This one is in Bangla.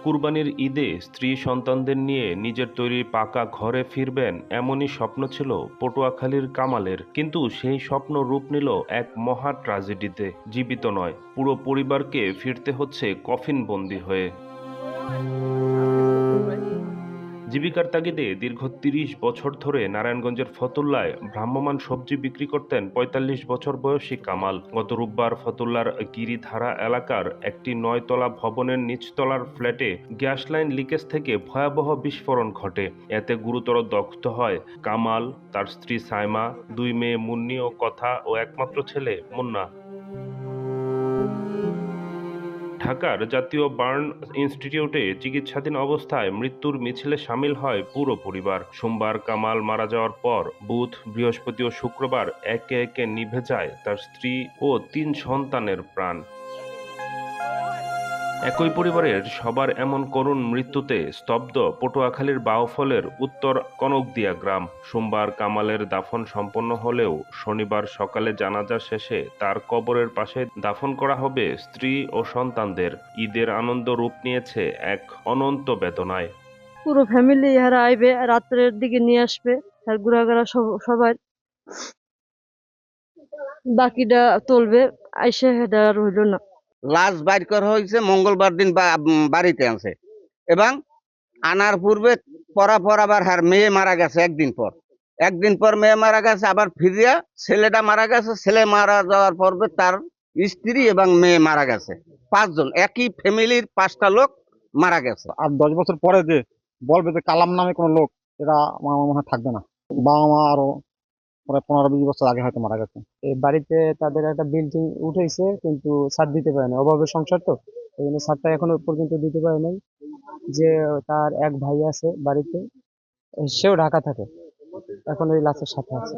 কুরবানির ঈদে স্ত্রী সন্তানদের নিয়ে নিজের তৈরি পাকা ঘরে ফিরবেন এমনই স্বপ্ন ছিল পটুয়াখালীর কামালের, কিন্তু সেই স্বপ্ন রূপ নিল এক মহা ট্র্যাজেডিতে। জীবিত নয়, পুরো পরিবারকে ফিরতে হচ্ছে কফিনবন্দি হয়ে। জীবিকার তাগিদে দীর্ঘ ৩০ বছর ধরে নারায়ণগঞ্জের ফতুল্লায় ভ্রাম্যমাণ সবজি বিক্রি করতেন ৪৫ বছর বয়সী কামাল। গত রোববার ফতুল্লার গিরিধারা এলাকার একটি ৯ তলা ভবনের নিচতলার ফ্ল্যাটে গ্যাস লাইন লিকেজ থেকে ভয়াবহ বিস্ফোরণ ঘটে। এতে গুরুতর দগ্ধ হয় কামাল, তার স্ত্রী সাইমা, ২ মেয়ে মুন্নি ও কথা ও একমাত্র ছেলে মুন্না। ঢাকার জাতীয় বার্ন ইনস্টিটিউটে চিকিৎসাধীন অবস্থায় মৃত্যুর মিছিলে শামিল হয় পুরো পরিবার। সোমবার কামাল মারা যাওয়ার পর বুধ, বৃহস্পতি ও শুক্রবার একে একে নিভে যায় তার স্ত্রী ও ৩ সন্তানের প্রাণ। একই পরিবারের সবার এমন করুণ মৃত্যুতে স্তব্ধ পটুয়াখালীর বাউফলের উত্তর কনকদিয়া গ্রাম। সোমবার কামালের দাফন সম্পন্ন হলেও শনিবার সকালে জানাজা শেষে তার কবরের পাশে দাফন করা হবে স্ত্রী ও সন্তানদের। ঈদের আনন্দ রূপ নিয়েছে এক অনন্ত বেদনায়। পুরো ফ্যামিলি ইহারা আইবে, রাত্রের দিকে নিয়ে আসবে আর ঘোরাঘোরা সবাই বাকিটা তুলবে, আইসে হেডা আর হইল না। লাশ বাইর করা হয়েছে মঙ্গলবার দিন বাড়িতে আনছে এবং আনার পূর্বে পর আবার হার মেয়ে মারা গেছে। একদিন পর মেয়ে মারা গেছে, আবার ফিরিয়া ছেলেটা মারা গেছে। ছেলে মারা যাওয়ার পর্বে তার স্ত্রী এবং মেয়ে মারা গেছে। 5 জন, একই ফ্যামিলির 5টা লোক মারা গেছে। আর 10 বছর পরে যে বলবে যে কালাম নামে কোনো লোক, এটা আমার মনে হয় থাকবে না। বাবা মা আরো প্রায় 15-20 বছর আগে হয়তো মারা গেছে। এই বাড়িতে তাদের একটা বিল্ডিং উঠেছে, কিন্তু ছাদ দিতে পারে না, অভাবের সংসার তো, এই জন্য ছাদটা এখনো পর্যন্ত দিতে পারে নাই। যে তার এক ভাই আছে বাড়িতে, সেও ঢাকা থাকে, এখন ওই লাশের সাথে আছে।